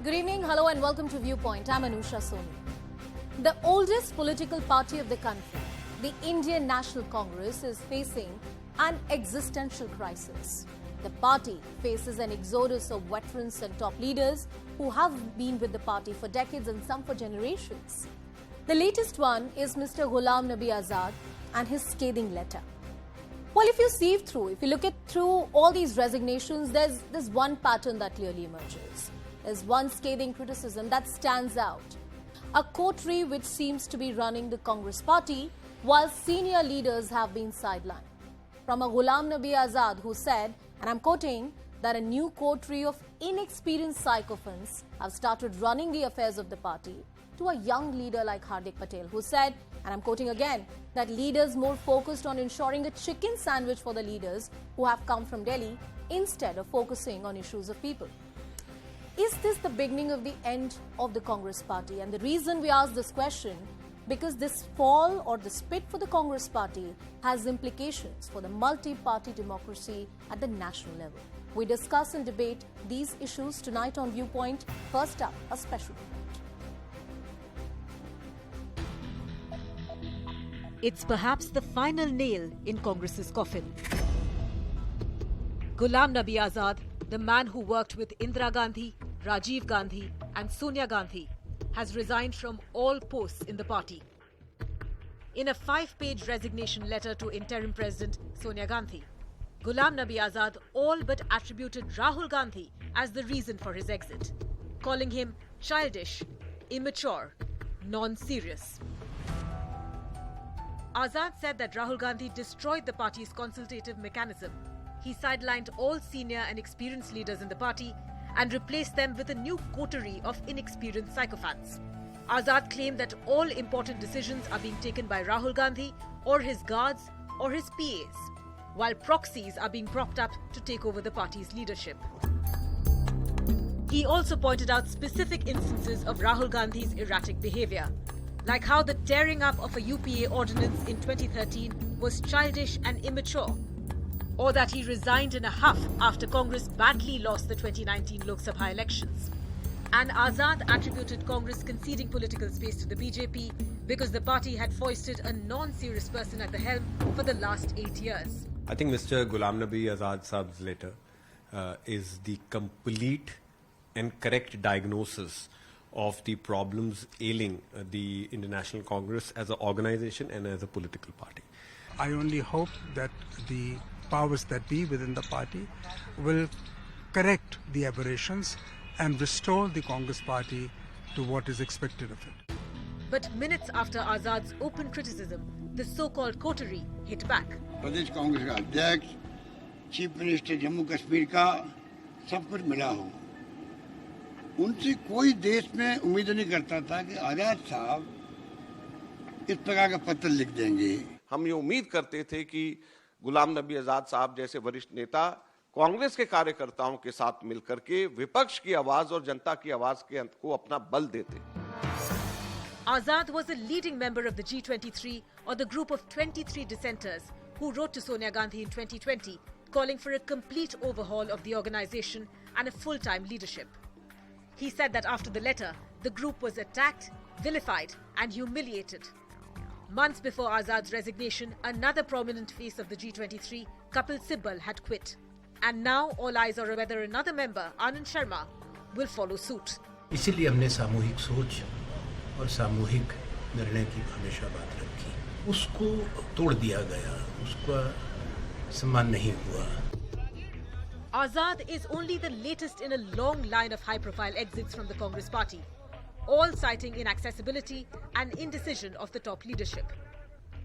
Good evening, hello and welcome to Viewpoint. I'm Anusha Soni. The oldest political party of the country, the Indian National Congress, is facing an existential crisis. The party faces an exodus of veterans and top leaders who have been with the party for decades and some for generations. The latest one is Mr. Ghulam Nabi Azad and his scathing letter. Well, if you sieve through, if you look through all these resignations, there's one pattern that clearly emerges. There's one scathing criticism that stands out. A coterie which seems to be running the Congress party while senior leaders have been sidelined. From a Ghulam Nabi Azad who said, and I'm quoting, that a new coterie of inexperienced sycophants have started running the affairs of the party, to a young leader like Hardik Patel who said, and I'm quoting again, that leaders more focused on ensuring a chicken sandwich for the leaders who have come from Delhi instead of focusing on issues of people. Is this the beginning of the end of the Congress party? And the reason we ask this question, because this fall or the split for the Congress party has implications for the multi-party democracy at the national level. We discuss and debate these issues tonight on Viewpoint. First up, a special report. It's perhaps the final nail in Congress's coffin. Ghulam Nabi Azad, the man who worked with Indira Gandhi, Rajiv Gandhi and Sonia Gandhi, has resigned from all posts in the party. In a 5-page resignation letter to interim President Sonia Gandhi, Ghulam Nabi Azad all but attributed Rahul Gandhi as the reason for his exit, calling him childish, immature, non-serious. Azad said that Rahul Gandhi destroyed the party's consultative mechanism. He sidelined all senior and experienced leaders in the party and replaced them with a new coterie of inexperienced sycophants. Azad claimed that all important decisions are being taken by Rahul Gandhi or his guards or his PAs, while proxies are being propped up to take over the party's leadership. He also pointed out specific instances of Rahul Gandhi's erratic behavior, like how the tearing up of a UPA ordinance in 2013 was childish and immature, or that he resigned in a huff after Congress badly lost the 2019 Lok Sabha elections. And Azad attributed Congress conceding political space to the BJP because the party had foisted a non-serious person at the helm for the last 8 years. I think Mr. Ghulam Nabi Azad Saab's letter is the complete and correct diagnosis of the problems ailing the Indian National Congress as an organization and as a political party. I only hope that the powers that be within the party will correct the aberrations and restore the Congress party to what is expected of it. But minutes after Azad's open criticism, the so-called coterie hit back. प्रदेश कांग्रेस का अध्यक्ष, chief minister Jammu Kashmir का सब कुछ मिला हो। उनसे कोई देश में उम्मीद नहीं करता था कि आजाद साहब इस प्रकार का पत्र लिख देंगे। हम ये उम्मीद करते थे कि गुलाम नबी आजाद साहब जैसे वरिष्ठ नेता कांग्रेस के कार्यकर्ताओं के साथ मिलकर के विपक्ष की आवाज और जनता की आवाज के अंत को अपना बल देते। Azad was a leading member of the G23, or the group of 23 dissenters who wrote to Sonia Gandhi in 2020 calling for a complete overhaul of the organization and a full-time leadership. He said that after the letter, the group was attacked, vilified and humiliated. Months before Azad's resignation, another prominent face of the G23, Kapil Sibal, had quit. And now all eyes are on whether another member, Anand Sharma, will follow suit. इसीलिए हमने सामूहिक सोच और सामूहिक निर्णय की हमेशा बात रखी। उसको तोड़ दिया गया, उसका सम्मान नहीं हुआ। Azad is only the latest in a long line of high-profile exits from the Congress party, all citing inaccessibility and indecision of the top leadership.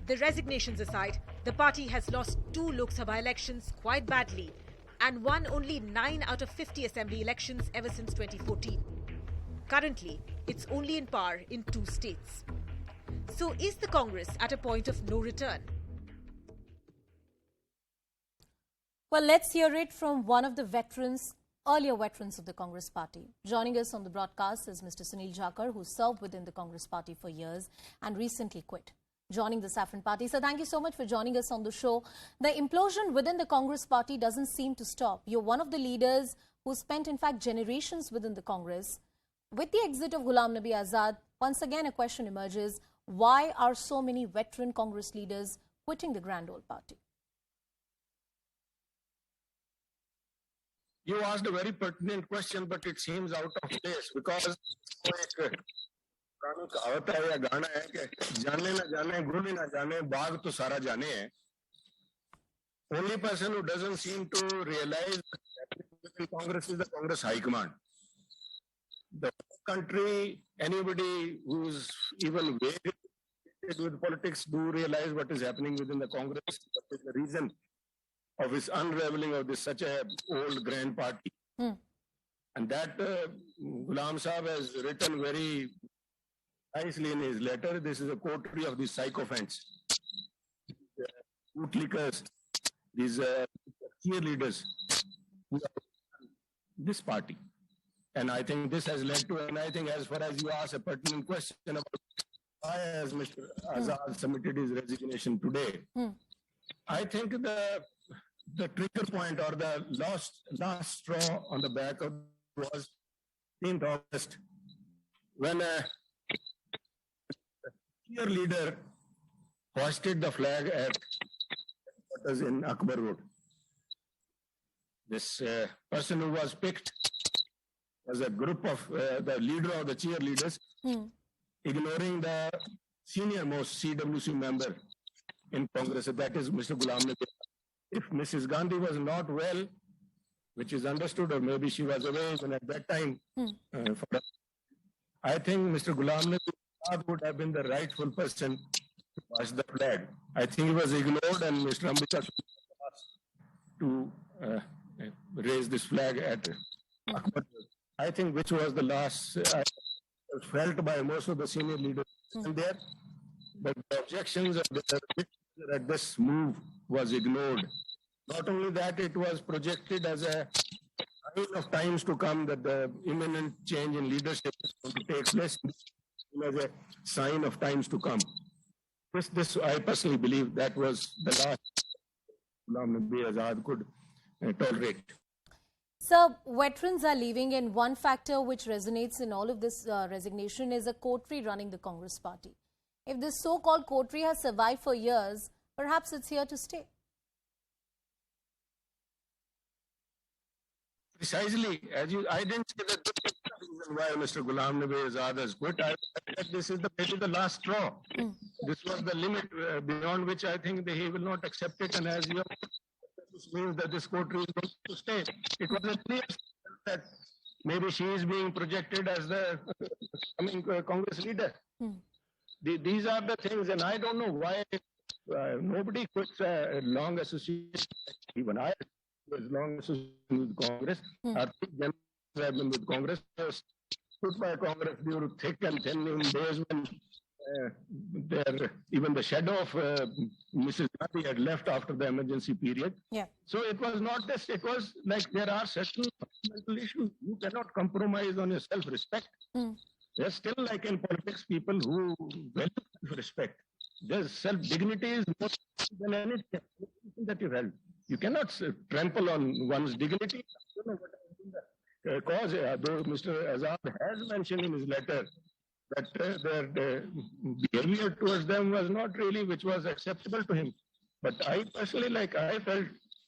The resignations aside, the party has lost 2 Lok Sabha elections quite badly and won only 9 out of 50 assembly elections ever since 2014. Currently, it's only in power in 2 states. So is the Congress at a point of no return? Well, let's hear it from one of the earlier veterans of the Congress party. Joining us on the broadcast is Mr. Sunil Jakar, who served within the Congress party for years and recently quit, joining the Saffron party. So thank you so much for joining us on the show. The implosion within the Congress party doesn't seem to stop. You're one of the leaders who spent, in fact, generations within the Congress. With the exit of Ghulam Nabi Azad, once again a question emerges: why are so many veteran Congress leaders quitting the grand old party? You asked a very pertinent question, but it seems out of place because पुरानी कहावत है या गाना है कि जाने ना जाने गुल ही ना जाने बाग तो सारा जाने है. Only person who doesn't seem to realize within Congress is the Congress High Command. The country, anybody who's even vague with politics do realize what is happening within the Congress, what is the reason of its unraveling of this such a old grand party. And that Ghulam Sahib has written very nicely in his letter. This is a coterie of these sycophants, bootlickers, these cheerleaders who are this party. And I think this has led to, and I think as far as you ask a pertinent question about why has Mr. Azad submitted his resignation today, I think the trigger point or the last straw on the back of was 15th August when a cheerleader hoisted the flag at headquarters in Akbar Road. This person who was picked was a group of the leader of the cheerleaders, ignoring the senior most CWC member in Congress, that is Mr. Ghulam Nabi. If Mrs. Gandhi was not well, which is understood, or maybe she was away even at that time, I think Mr. Ghulam Nabi Azad would have been the rightful person to hoist the flag. I think he was ignored, and Mr. Ambika asked to raise this flag at Akbar. I think which was the last felt by most of the senior leaders there, but the objections at this move was ignored. Not only that, it was projected as a sign of times to come that the imminent change in leadership is going to take place, as a sign of times to come. This I personally believe that was the last Ghulam Nabi Azad could tolerate. So, veterans are leaving, and one factor which resonates in all of this resignation is a coterie running the Congress party. If this so-called coterie has survived for years, perhaps it's here to stay. Precisely, I didn't say that this is the reason why Mr. Ghulam Nabi Azad has quit. I said this is maybe the last straw. This was the limit beyond which I think he will not accept it. And as you have, this means that this coterie is going to stay. It was a clear that maybe she is being projected as the coming Congress leader. These are the things, and I don't know why nobody quits a long association. Even I was long association with Congress. Our three generals have been with Congress. Stood by Congress through thick and thin in days when even the shadow of Mrs. Gandhi had left after the emergency period. So it was not this, it was like there are certain fundamental issues. You cannot compromise on your self-respect. There's still, like in politics, people who value self-respect. There's self-dignity is more than anything that you held. You cannot trample on one's dignity. I don't know what the cause, though Mr. Azad has mentioned in his letter that their behavior towards them was not really which was acceptable to him. But I personally, I felt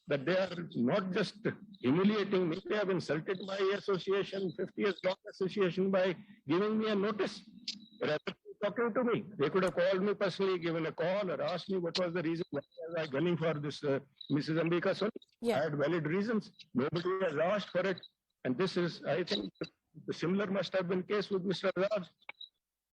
that they are not just humiliating me, they have insulted my association, 50 years long association, by giving me a notice rather than talking to me. They could have called me personally, given a call, or asked me what was the reason why I was gunning for this Mrs. Ambika Sonia. I had valid reasons. Nobody has asked for it. And this is, I think, the similar must have been case with Mr. Azad.